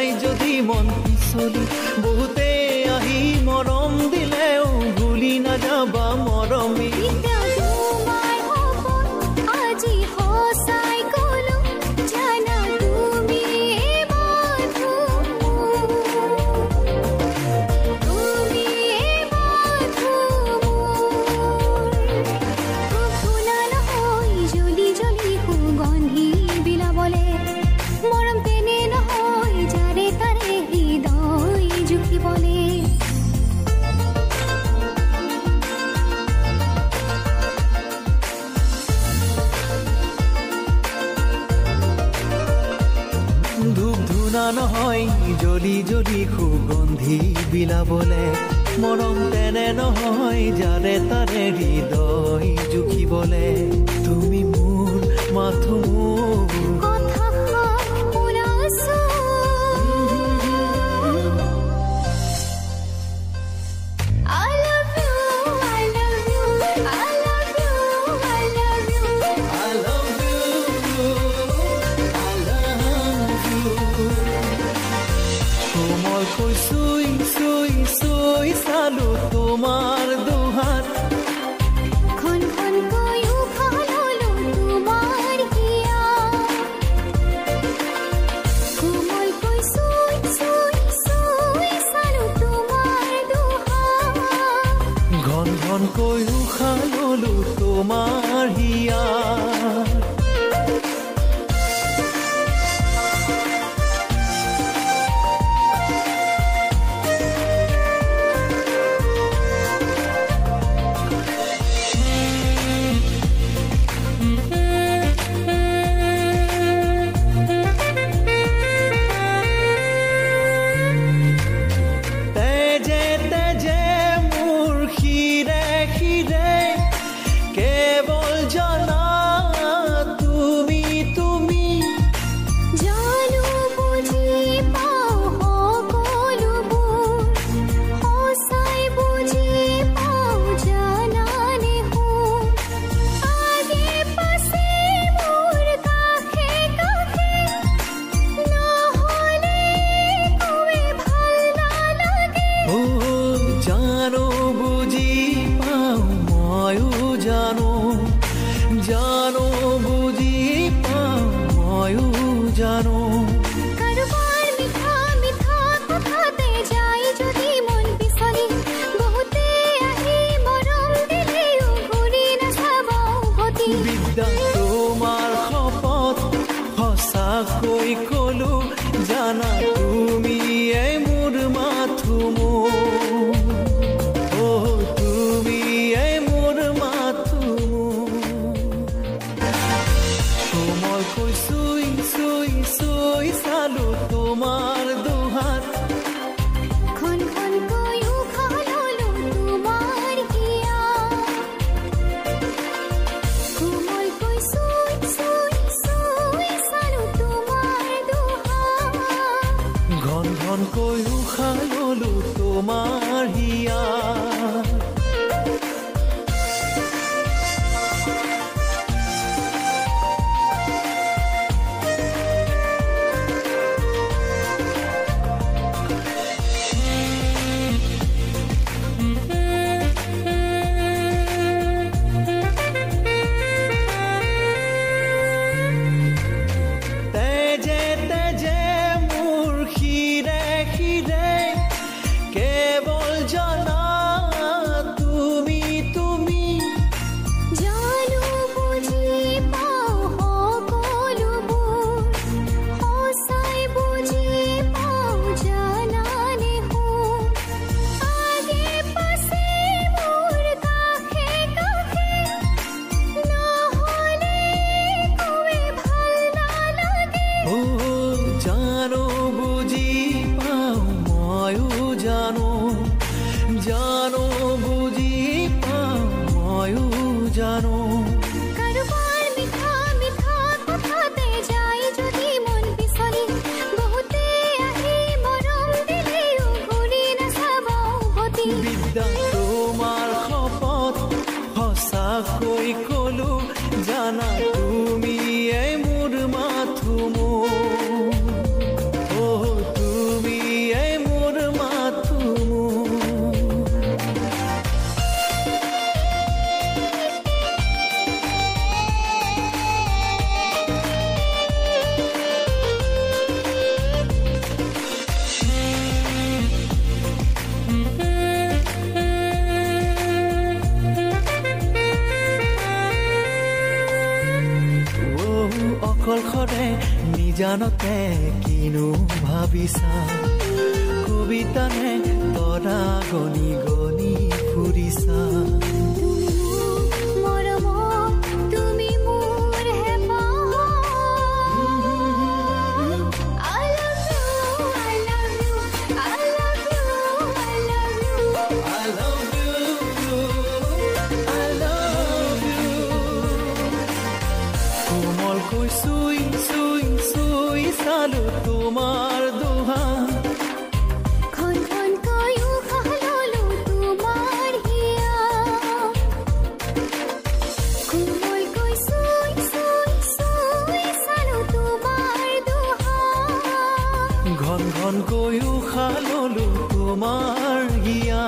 যায় যদি মন পিছলি বহুতে আহি মৰম দিলেও ভুলি নাযাবা মৰমী নহয় জ্বলি জ্বলি সুগন্ধি বিলাবলে মৰম তেনে নহয় যাৰে তাৰে হৃদয় জুখিবলে তুমি মোৰ মাথো তোমার দুহাত খন খন কয়ু খালো তোমার হিয়া কোমল কই সুই সুই সুই সালো তোমার দুহাত ঘন ঘন কয়ু খালো তোমার হিয়া গানতে কিনো ভাবিছা কবিতানে তৰা গনি গনি ফুৰিছা চুই চুই চুই চালো তোমাৰ দুহা খন খন কৈ উশাহ ললো তোমাৰ হিয়া কোমলকৈ চুই চুই চুই চালো তোমাৰ দুহা ঘন ঘন কৈ উশাহ ললো তোমাৰ হিয়া